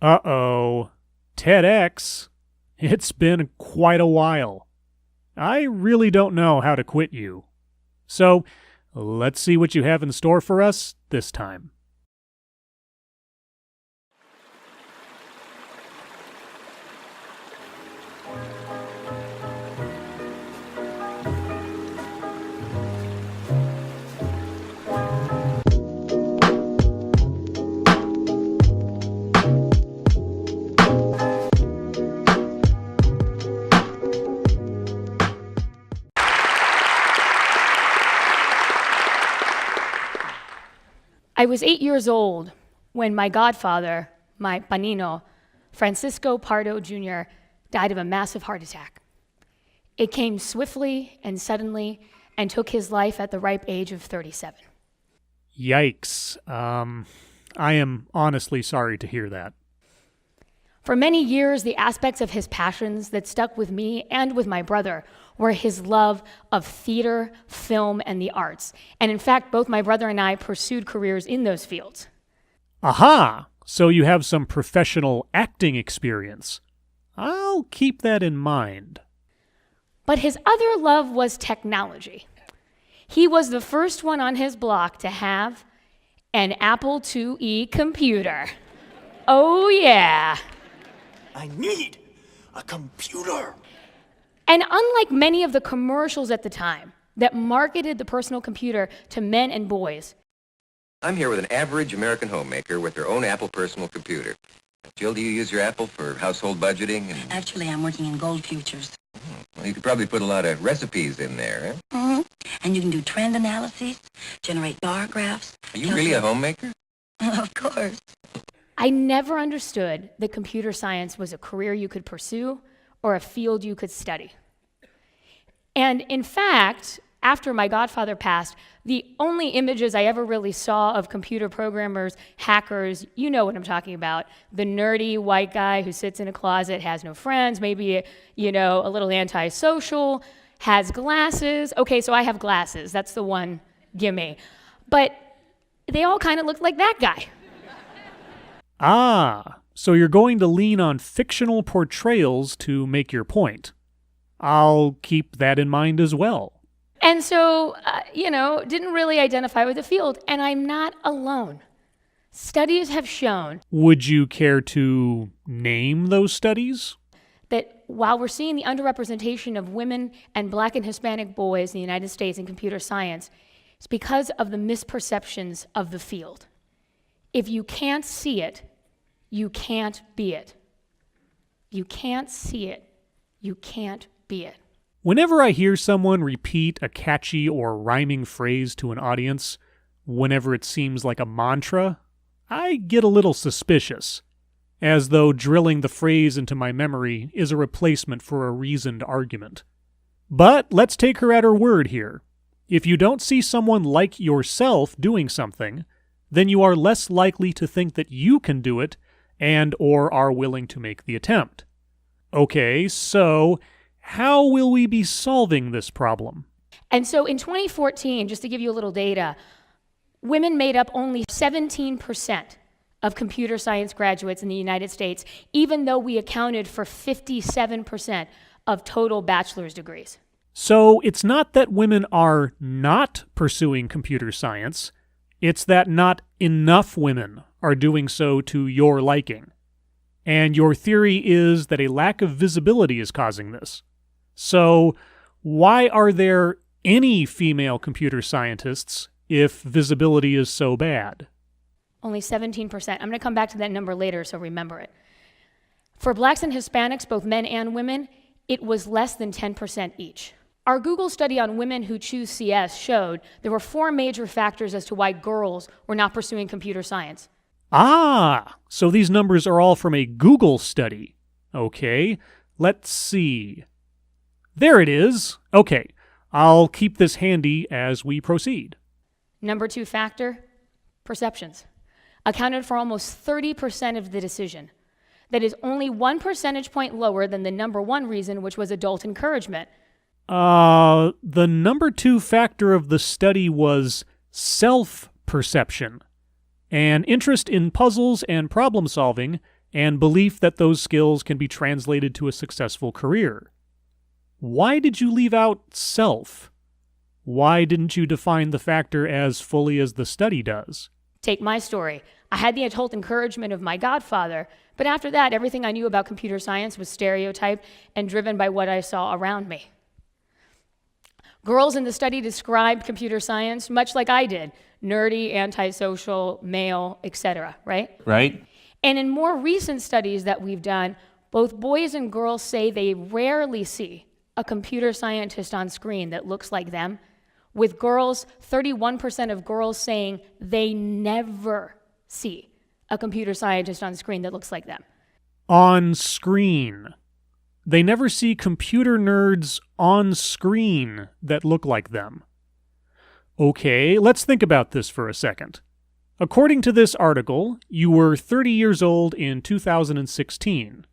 Uh-oh. TEDx. It's been quite a while. I really don't know how to quit you. So, let's see what you have in store for us this time. I was 8 years old when my godfather, my panino, Francisco Pardo Jr., died of a massive heart attack. It came swiftly and suddenly and took his life at the ripe age of 37. Yikes. I am honestly sorry to hear that. For many years, the aspects of his passions that stuck with me and with my brother were his love of theater, film, and the arts. And in fact, both my brother and I pursued careers in those fields. Aha! So you have some professional acting experience. I'll keep that in mind. But his other love was technology. He was the first one on his block to have an Apple IIe computer. Oh, yeah. I need a computer. And unlike many of the commercials at the time that marketed the personal computer to men and boys, I'm here with an average American homemaker with their own Apple personal computer. Jill, do you use your Apple for household budgeting? Actually, I'm working in gold futures. Well, you could probably put a lot of recipes in there, huh? Mm-hmm. And you can do trend analyses, generate bar graphs. Are you really a homemaker? Of course. I never understood that computer science was a career you could pursue or a field you could study. And in fact, after my godfather passed, the only images I ever really saw of computer programmers, hackers, you know what I'm talking about, the nerdy white guy who sits in a closet, has no friends, maybe, a little antisocial, has glasses. Okay, so I have glasses. That's the one gimme. But they all kind of look like that guy. Ah, so you're going to lean on fictional portrayals to make your point. I'll keep that in mind as well. And so, didn't really identify with the field, and I'm not alone. Studies have shown Would you care to name those studies? that while we're seeing the underrepresentation of women and Black and Hispanic boys in the United States in computer science, it's because of the misperceptions of the field. If you can't see it, you can't be it. You can't see it, you can't be it. Whenever I hear someone repeat a catchy or rhyming phrase to an audience, whenever it seems like a mantra, I get a little suspicious, as though drilling the phrase into my memory is a replacement for a reasoned argument. But let's take her at her word here. If you don't see someone like yourself doing something, then you are less likely to think that you can do it and or are willing to make the attempt. Okay, so how will we be solving this problem? And so in 2014, just to give you a little data, women made up only 17% of computer science graduates in the United States, even though we accounted for 57% of total bachelor's degrees. So it's not that women are not pursuing computer science, it's that not enough women are doing so to your liking. And your theory is that a lack of visibility is causing this. So why are there any female computer scientists if visibility is so bad? Only 17%. I'm going to come back to that number later, so remember it. For Blacks and Hispanics, both men and women, it was less than 10% each. Our Google study on women who choose CS showed there were 4 major factors as to why girls were not pursuing computer science. Ah, so these numbers are all from a Google study. Okay, let's see. There it is. Okay, I'll keep this handy as we proceed. Number 2 factor, perceptions. Accounted for almost 30% of the decision. That is only 1 percentage point lower than the number 1 reason, which was adult encouragement. The number 2 factor of the study was self-perception, an interest in puzzles and problem solving, and belief that those skills can be translated to a successful career. Why did you leave out self? Why didn't you define the factor as fully as the study does? Take my story. I had the adult encouragement of my godfather, but after that, everything I knew about computer science was stereotyped and driven by what I saw around me. Girls in the study described computer science much like I did, nerdy, antisocial, male, etc., right? Right? And in more recent studies that we've done, both boys and girls say they rarely see a computer scientist on screen that looks like them, with girls, 31% of girls saying they never see a computer scientist on screen that looks like them. On screen. They never see computer nerds on screen that look like them. Okay, let's think about this for a second. According to this article, you were 30 years old in 2016.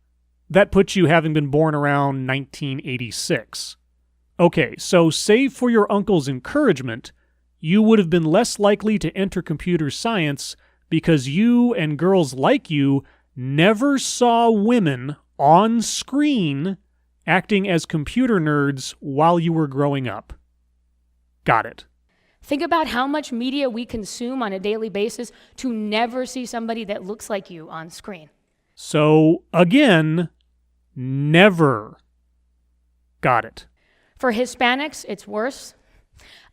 That puts you having been born around 1986. Okay, so save for your uncle's encouragement, you would have been less likely to enter computer science because you and girls like you never saw women on screen acting as computer nerds while you were growing up. Got it. Think about how much media we consume on a daily basis to never see somebody that looks like you on screen. So, again, never. Got it. For Hispanics, it's worse.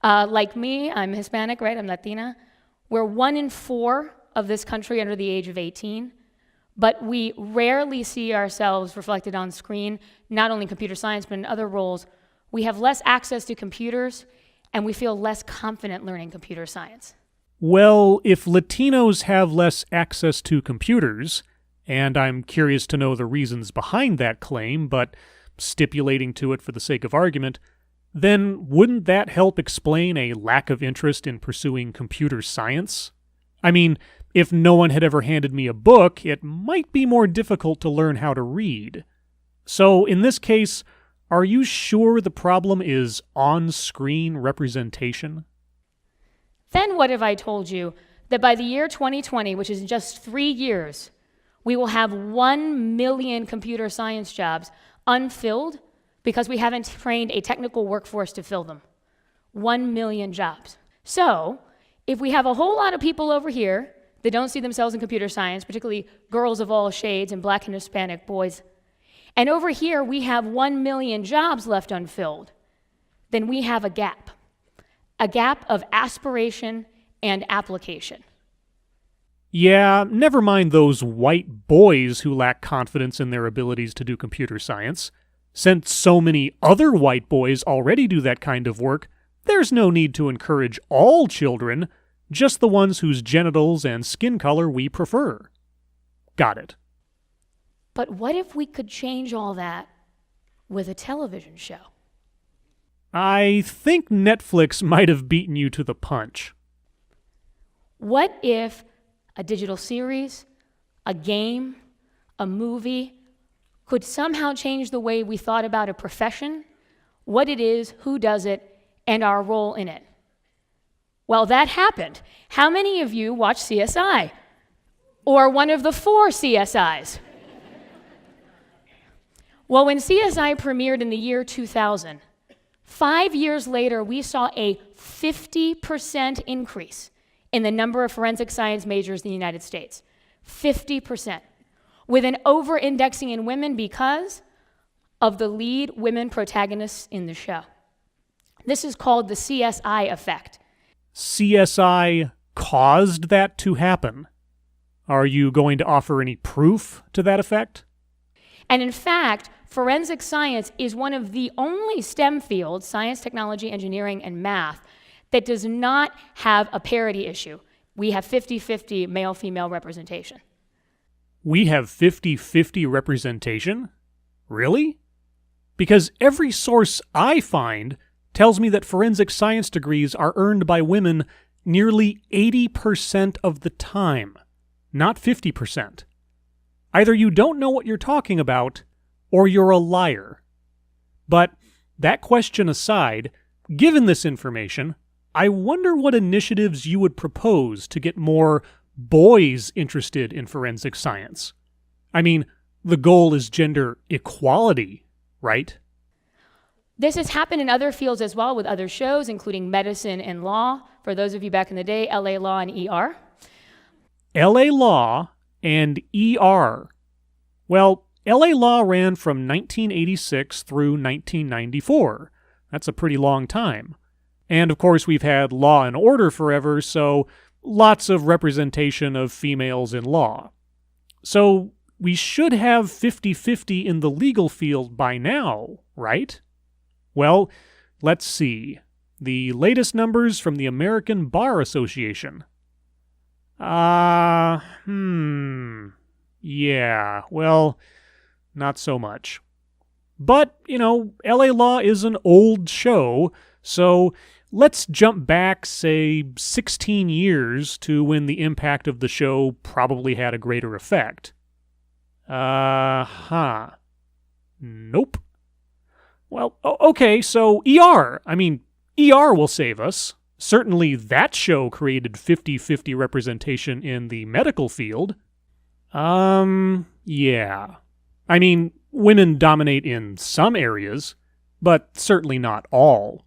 Like me, I'm Hispanic, right? I'm Latina. We're 1 in 4 of this country under the age of 18, but we rarely see ourselves reflected on screen, not only in computer science, but in other roles. We have less access to computers, and we feel less confident learning computer science. Well, if Latinos have less access to computers, and I'm curious to know the reasons behind that claim, but stipulating to it for the sake of argument, then wouldn't that help explain a lack of interest in pursuing computer science? I mean, if no one had ever handed me a book, it might be more difficult to learn how to read. So, in this case, are you sure the problem is on-screen representation? Then what if I told you that by the year 2020, which is in just 3 years, we will have 1 million computer science jobs unfilled because we haven't trained a technical workforce to fill them. 1 million jobs. So, if we have a whole lot of people over here that don't see themselves in computer science, particularly girls of all shades and Black and Hispanic boys, and over here we have 1 million jobs left unfilled, then we have a gap of aspiration and application. Yeah, never mind those white boys who lack confidence in their abilities to do computer science. Since so many other white boys already do that kind of work, there's no need to encourage all children, just the ones whose genitals and skin color we prefer. Got it. But what if we could change all that with a television show? I think Netflix might have beaten you to the punch. What if a digital series, a game, a movie could somehow change the way we thought about a profession, what it is, who does it, and our role in it? Well, that happened. How many of you watch CSI? Or one of the 4 CSIs? Well, when CSI premiered in the year 2000, 5 years later, we saw a 50% increase in the number of forensic science majors in the United States. 50%. With an over-indexing in women because of the lead women protagonists in the show. This is called the CSI effect. CSI caused that to happen. Are you going to offer any proof to that effect? And in fact, forensic science is one of the only STEM fields, science, technology, engineering, and math, that does not have a parity issue. We have 50-50 male-female representation. We have 50-50 representation? Really? Because every source I find tells me that forensic science degrees are earned by women nearly 80% of the time, not 50%. Either you don't know what you're talking about, or you're a liar. But that question aside, given this information, I wonder what initiatives you would propose to get more boys interested in forensic science. I mean, the goal is gender equality, right? This has happened in other fields as well with other shows, including medicine and law. For those of you back in the day, LA Law and ER. LA Law and ER. Well, LA Law ran from 1986 through 1994. That's a pretty long time. And of course, we've had Law and Order forever, so lots of representation of females in law. So we should have 50-50 in the legal field by now, right? Well, let's see. The latest numbers from the American Bar Association. Yeah, well, not so much. But, LA Law is an old show, so let's jump back, say, 16 years to when the impact of the show probably had a greater effect. Nope. Well, okay, so ER. ER will save us. Certainly that show created 50-50 representation in the medical field. Yeah. Women dominate in some areas, but certainly not all.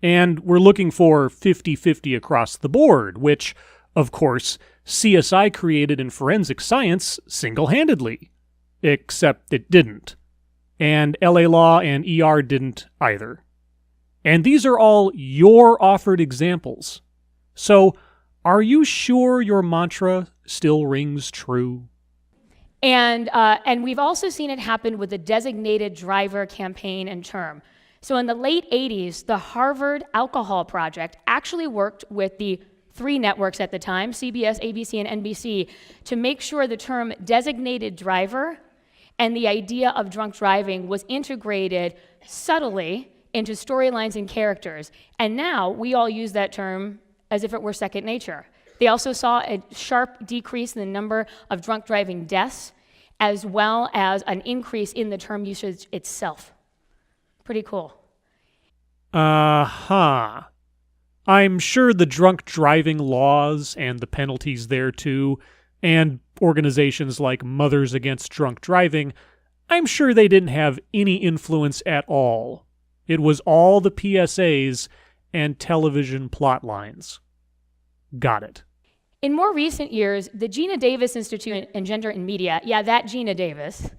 And we're looking for 50-50 across the board, which, of course, CSI created in forensic science single-handedly. Except it didn't. And LA Law and ER didn't either. And these are all your offered examples. So, are you sure your mantra still rings true? And we've also seen it happen with the designated driver campaign and term. So in the late 80s, the Harvard Alcohol Project actually worked with the three networks at the time, CBS, ABC, and NBC, to make sure the term designated driver and the idea of drunk driving was integrated subtly into storylines and characters. And now we all use that term as if it were second nature. They also saw a sharp decrease in the number of drunk driving deaths, as well as an increase in the term usage itself. Pretty cool. I'm sure the drunk driving laws and the penalties there too, and organizations like Mothers Against Drunk Driving, I'm sure they didn't have any influence at all. It was all the PSAs and television plot lines. Got it. In more recent years, the Gina Davis Institute in Gender and Media, that Gina Davis.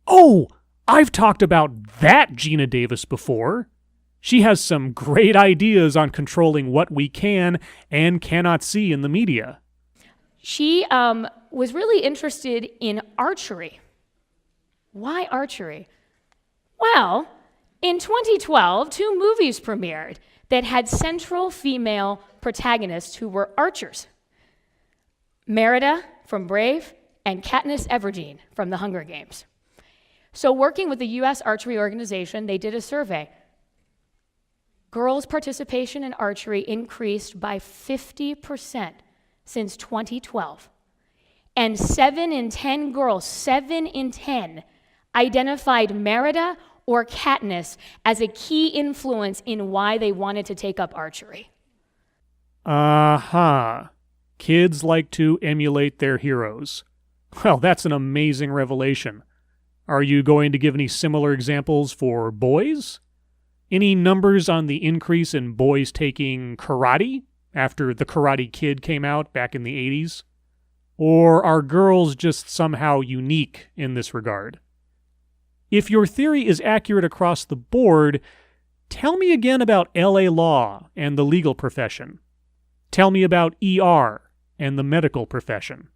Oh, I've talked about that Gina Davis before. She has some great ideas on controlling what we can and cannot see in the media. She was really interested in archery. Why archery? Well, in 2012, 2 movies premiered that had central female protagonists who were archers. Merida from Brave and Katniss Everdeen from The Hunger Games. So working with the U.S. Archery Organization, they did a survey. Girls' participation in archery increased by 50% since 2012. And 7 in 10 girls, 7 in 10, identified Merida or Katniss as a key influence in why they wanted to take up archery. Kids like to emulate their heroes. Well, that's an amazing revelation. Are you going to give any similar examples for boys? Any numbers on the increase in boys taking karate after The Karate Kid came out back in the 80s? Or are girls just somehow unique in this regard? If your theory is accurate across the board, tell me again about LA Law and the legal profession. Tell me about ER and the medical profession.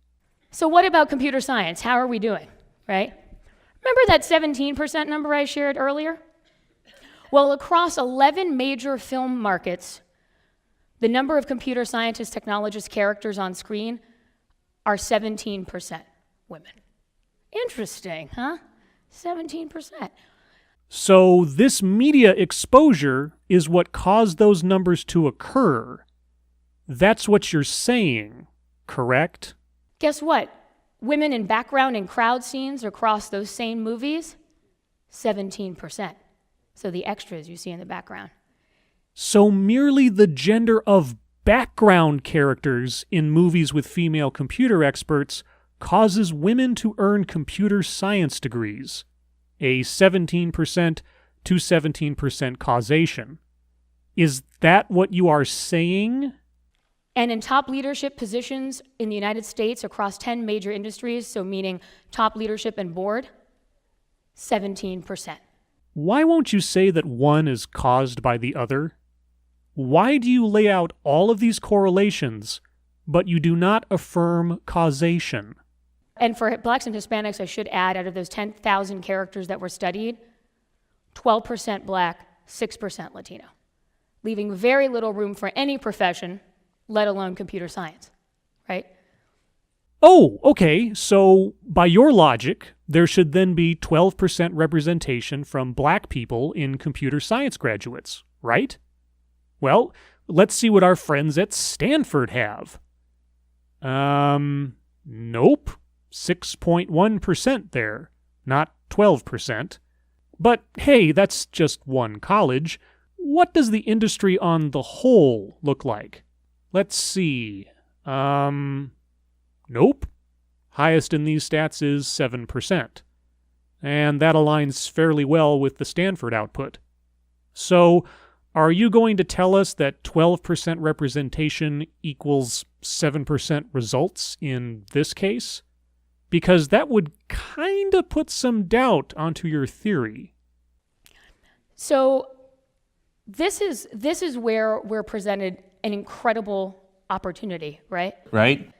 So what about computer science? How are we doing, right? Remember that 17% number I shared earlier? Well, across 11 major film markets, the number of computer scientists, technologists, characters on screen are 17% women. Interesting, huh? 17%. So this media exposure is what caused those numbers to occur. That's what you're saying, correct? Guess what? Women in background and crowd scenes across those same movies, 17%. So the extras you see in the background. So merely the gender of background characters in movies with female computer experts causes women to earn computer science degrees, a 17% to 17% causation. Is that what you are saying? And in top leadership positions in the United States across 10 major industries, so meaning top leadership and board, 17%. Why won't you say that one is caused by the other? Why do you lay out all of these correlations, but you do not affirm causation? And for Blacks and Hispanics, I should add, out of those 10,000 characters that were studied, 12% Black, 6% Latino, leaving very little room for any profession, let alone computer science, right? Oh, okay, so by your logic, there should then be 12% representation from Black people in computer science graduates, right? Well, let's see what our friends at Stanford have. Nope. 6.1% there, not 12%. But hey, that's just one college. What does the industry on the whole look like? Let's see. Nope. Highest in these stats is 7%. And that aligns fairly well with the Stanford output. So, are you going to tell us that 12% representation equals 7% results in this case? Because that would kind of put some doubt onto your theory. So this is where we're presented an incredible opportunity, right? Right?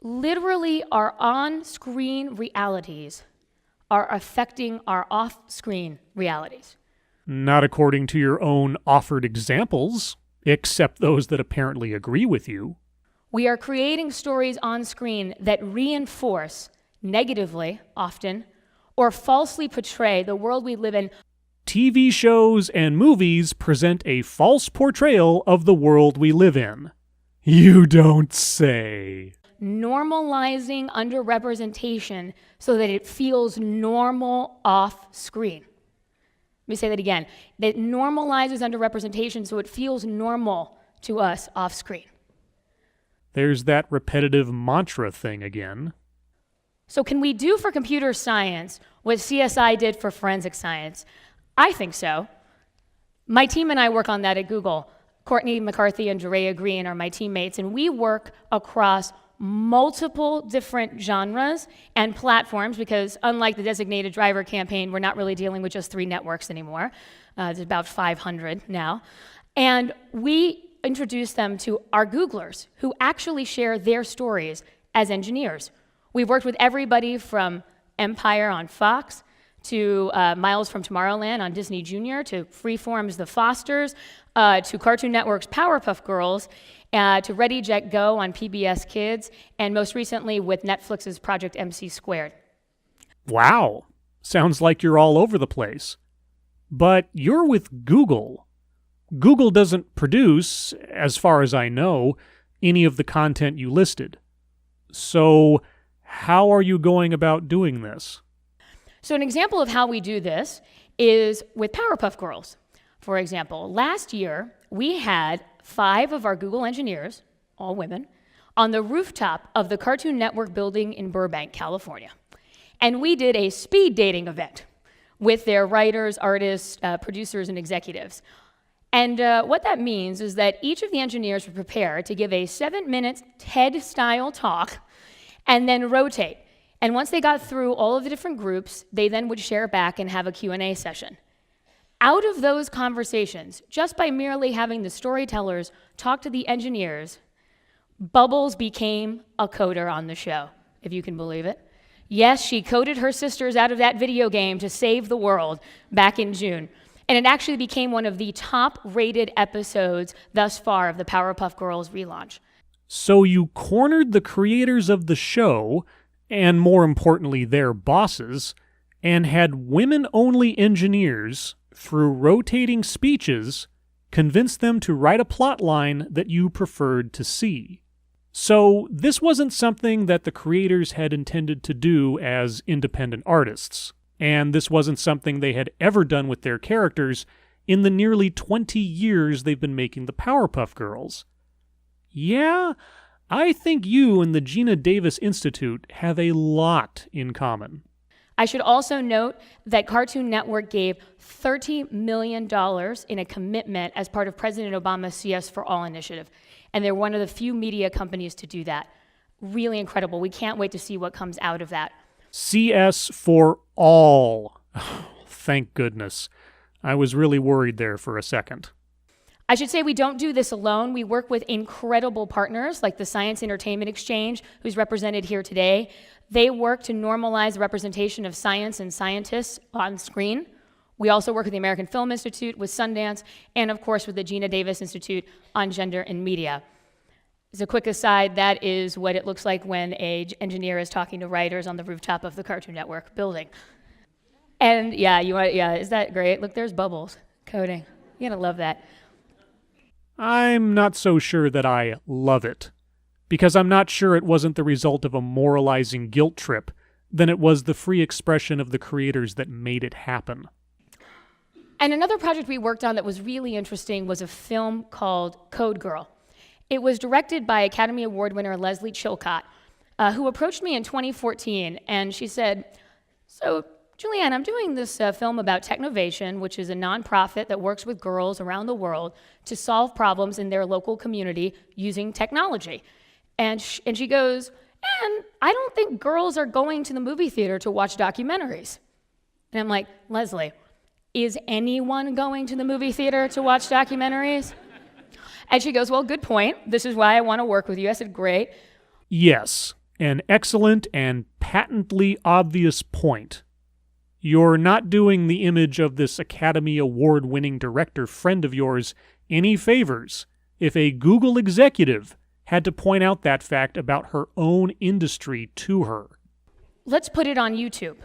Literally, our on-screen realities are affecting our off-screen realities. Not according to your own offered examples, except those that apparently agree with you. We are creating stories on screen that reinforce, negatively often, or falsely portray the world we live in. TV shows and movies present a false portrayal of the world we live in. You don't say. Normalizing underrepresentation so that it feels normal off screen. Let me say that again. That normalizes underrepresentation so it feels normal to us off screen. There's that repetitive mantra thing again. So can we do for computer science what CSI did for forensic science? I think so. My team and I work on that at Google. Courtney McCarthy and Jerea Green are my teammates, and we work across multiple different genres and platforms because unlike the designated driver campaign, we're not really dealing with just 3 networks anymore. There's about 500 now. And we introduce them to our Googlers who actually share their stories as engineers. We've worked with everybody from Empire on Fox to Miles from Tomorrowland on Disney Junior to Freeform's The Fosters to Cartoon Network's Powerpuff Girls to Ready, Jet, Go on PBS Kids, and most recently with Netflix's Project MC Squared. Wow. Sounds like you're all over the place. But you're with Google. Google doesn't produce, as far as I know, any of the content you listed. So, how are you going about doing this? So an example of how we do this is with Powerpuff Girls. For example, last year, we had 5 of our Google engineers, all women, on the rooftop of the Cartoon Network building in Burbank, California. And we did a speed dating event with their writers, artists, producers, and executives. And what that means is that each of the engineers were prepared to give a 7-minute TED-style talk and then rotate. And once they got through all of the different groups, they then would share back and have a Q&A session. Out of those conversations, just by merely having the storytellers talk to the engineers, Bubbles became a coder on the show, if you can believe it. Yes, she coded her sisters out of that video game to save the world back in June. And it actually became one of the top-rated episodes thus far of the Powerpuff Girls relaunch. So you cornered the creators of the show, and more importantly their bosses, and had women-only engineers, through rotating speeches, convince them to write a plot line that you preferred to see. So this wasn't something that the creators had intended to do as independent artists. And this wasn't something they had ever done with their characters in the nearly 20 years they've been making the Powerpuff Girls. Yeah, I think you and the Gina Davis Institute have a lot in common. I should also note that Cartoon Network gave $30 million in a commitment as part of President Obama's CS for All initiative. And they're one of the few media companies to do that. Really incredible. We can't wait to see what comes out of that. CS for All. Oh, thank goodness. I was really worried there for a second. I should say we don't do this alone. We work with incredible partners like the Science Entertainment Exchange, who's represented here today. They work to normalize the representation of science and scientists on screen. We also work with the American Film Institute, with Sundance, and of course with the Gina Davis Institute on Gender and Media. As a quick aside, that is what it looks like when an engineer is talking to writers on the rooftop of the Cartoon Network building. And is that great? Look, there's bubbles, coding. You gotta love that. I'm not so sure that I love it, because I'm not sure it wasn't the result of a moralizing guilt trip than it was the free expression of the creators that made it happen. And another project we worked on that was really interesting was a film called Code Girl. It was directed by Academy Award winner Leslie Chilcott, who approached me in 2014, and she said, "So, Julianne, I'm doing this film about Technovation, which is a nonprofit that works with girls around the world to solve problems in their local community using technology." And she goes, "And I don't think girls are going to the movie theater to watch documentaries." And I'm like, "Leslie, is anyone going to the movie theater to watch documentaries?" And she goes, "Well, good point. This is why I want to work with you." I said, "Great." Yes, an excellent and patently obvious point. You're not doing the image of this Academy Award-winning director friend of yours any favors if a Google executive had to point out that fact about her own industry to her. Let's put it on YouTube,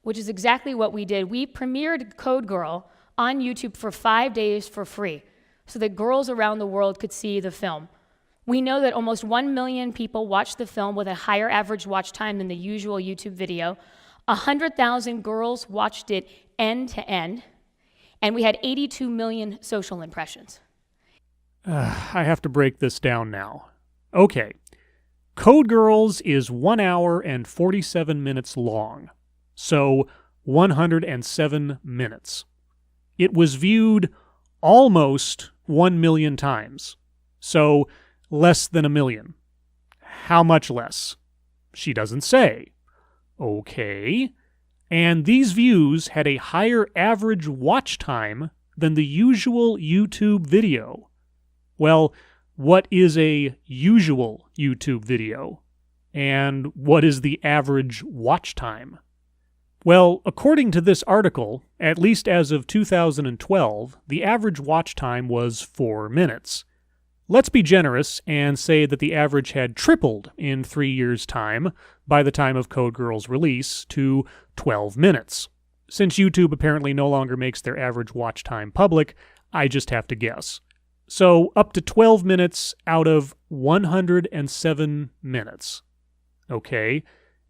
which is exactly what we did. We premiered Code Girl on YouTube for 5 days for free so that girls around the world could see the film. We know that almost 1 million people watched the film with a higher average watch time than the usual YouTube video. 100,000 girls watched it end to end, and we had 82 million social impressions. I have to break this down now. Okay, Code Girls is 1 hour and 47 minutes long, so 107 minutes. It was viewed almost 1 million times, so less than a million. How much less? She doesn't say. Okay. And these views had a higher average watch time than the usual YouTube video. Well, what is a usual YouTube video? And what is the average watch time? Well, according to this article, at least as of 2012, the average watch time was 4 minutes. Let's be generous and say that the average had tripled in 3 years' time by the time of Code Girl's release to 12 minutes. Since YouTube apparently no longer makes their average watch time public, I just have to guess. So up to 12 minutes out of 107 minutes. Okay,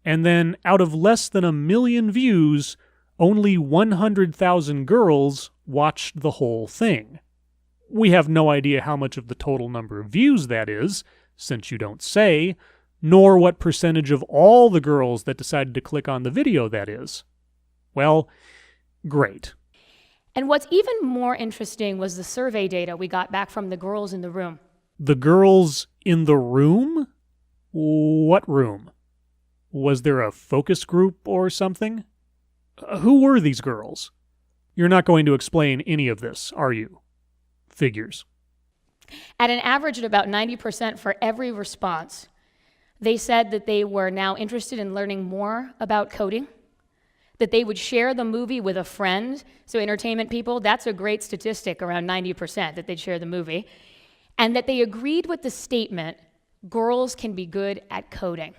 and then out of less than 1 million views, only 100,000 girls watched the whole thing. We have no idea how much of the total number of views that is, since you don't say, nor what percentage of all the girls that decided to click on the video that is. Well, great. And what's even more interesting was the survey data we got back from the girls in the room. The girls in the room? What room? Was there a focus group or something? Who were these girls? You're not going to explain any of this, are you? Figures. At an average of about 90% for every response, they said that they were now interested in learning more about coding, that they would share the movie with a friend. So entertainment people, that's a great statistic, around 90%, that they'd share the movie. And that they agreed with the statement, girls can be good at coding.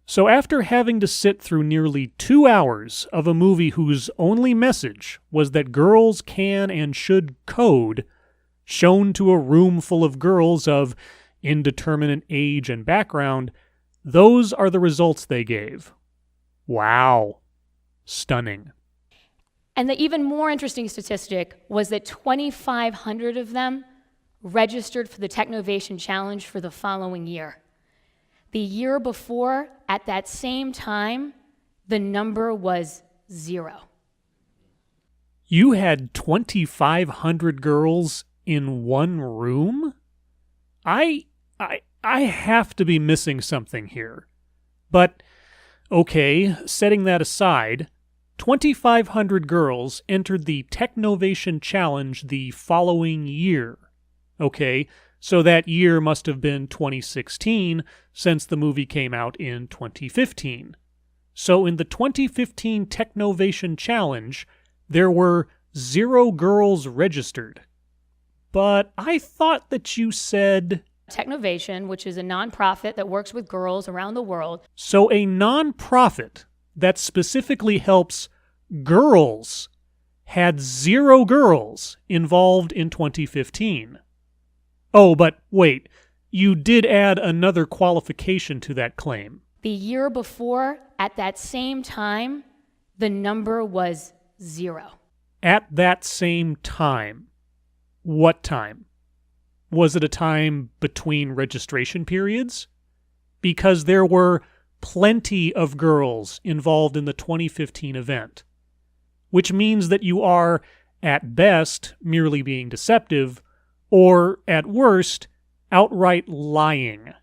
So after having to sit through nearly 2 hours of a movie whose only message was that girls can and should code, shown to a room full of girls of indeterminate age and background, those are the results they gave. Wow. Stunning. And the even more interesting statistic was that 2,500 of them registered for the Technovation Challenge for the following year. The year before, at that same time, the number was 0. You had 2,500 girls in one room? I have to be missing something here. But, okay, setting that aside, 2,500 girls entered the Technovation Challenge the following year. Okay, so that year must have been 2016, since the movie came out in 2015. So in the 2015 Technovation Challenge, there were 0 girls registered. But I thought that you said... Technovation, which is a nonprofit that works with girls around the world. So a nonprofit that specifically helps girls had 0 girls involved in 2015. Oh, but wait, you did add another qualification to that claim. The year before, at that same time, the number was 0. At that same time. What time? Was it a time between registration periods? Because there were plenty of girls involved in the 2015 event, which means that you are, at best, merely being deceptive, or, at worst, outright lying.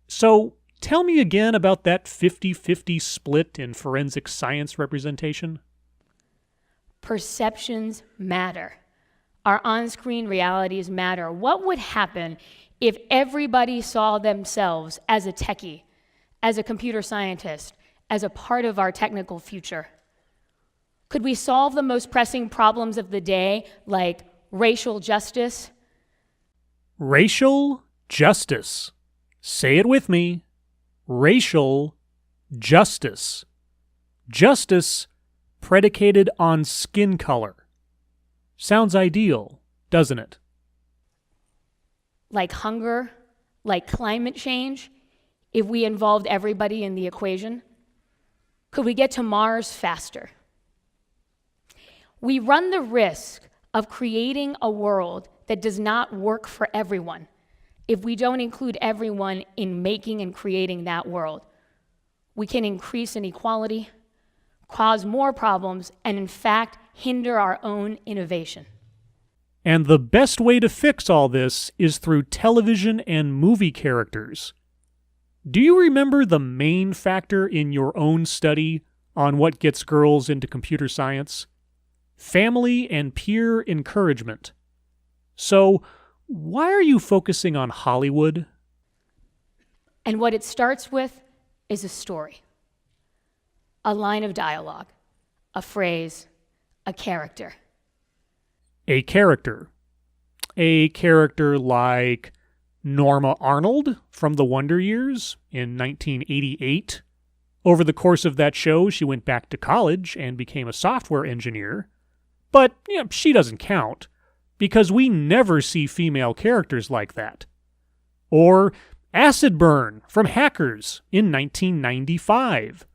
So, tell me again about that 50-50 split in forensic science representation. Perceptions matter. Our on-screen realities matter. What would happen if everybody saw themselves as a techie, as a computer scientist, as a part of our technical future? Could we solve the most pressing problems of the day, like racial justice? Racial justice. Say it with me. Racial justice. Justice predicated on skin color. Sounds ideal, doesn't it? Like hunger, like climate change, if we involved everybody in the equation? Could we get to Mars faster? We run the risk of creating a world that does not work for everyone if we don't include everyone in making and creating that world. We can increase inequality, cause more problems, and in fact, hinder our own innovation. And the best way to fix all this is through television and movie characters. Do you remember the main factor in your own study on what gets girls into computer science? Family and peer encouragement. So, why are you focusing on Hollywood? And what it starts with is a story, a line of dialogue, a phrase, a character. A character. A character like Norma Arnold from The Wonder Years in 1988. Over the course of that show, she went back to college and became a software engineer. But she doesn't count, because we never see female characters like that. Or Acid Burn from Hackers in 1995.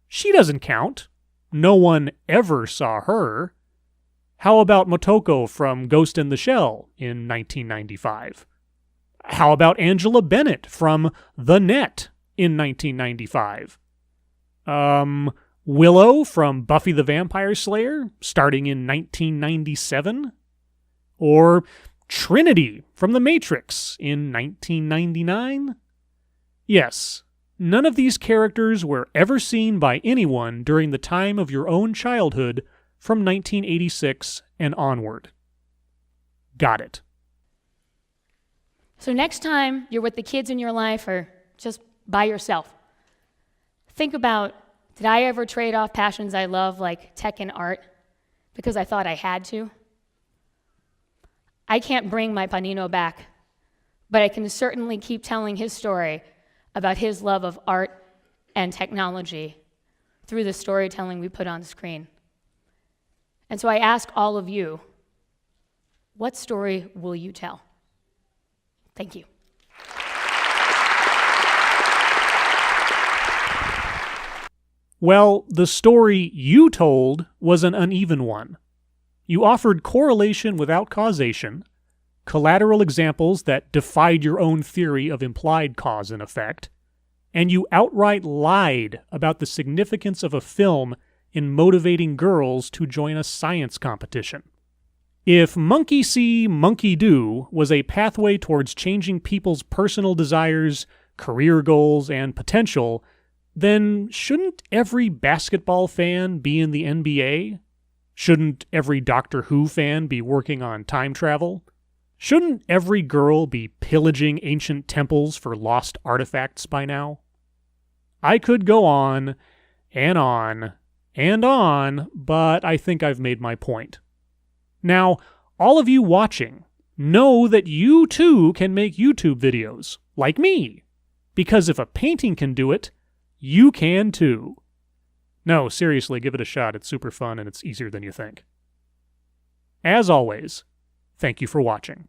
She doesn't count. No one ever saw her. How about Motoko from Ghost in the Shell in 1995? How about Angela Bennett from The Net in 1995? Willow from Buffy the Vampire Slayer, starting in 1997? Or Trinity from The Matrix in 1999? Yes, none of these characters were ever seen by anyone during the time of your own childhood from 1986 and onward. Got it. So next time you're with the kids in your life or just by yourself, think about, did I ever trade off passions I love like tech and art because I thought I had to? I can't bring my Panino back, but I can certainly keep telling his story about his love of art and technology through the storytelling we put on screen. And so I ask all of you, what story will you tell? Thank you. Well, the story you told was an uneven one. You offered correlation without causation, collateral examples that defied your own theory of implied cause and effect, and you outright lied about the significance of a film in motivating girls to join a science competition. If Monkey See, Monkey Do was a pathway towards changing people's personal desires, career goals, and potential, then shouldn't every basketball fan be in the NBA? Shouldn't every Doctor Who fan be working on time travel? Shouldn't every girl be pillaging ancient temples for lost artifacts by now? I could go on and on and on, but I think I've made my point. Now, all of you watching, know that you too can make YouTube videos, like me. Because if a painting can do it, you can too. No, seriously, give it a shot. It's super fun and it's easier than you think. As always, thank you for watching.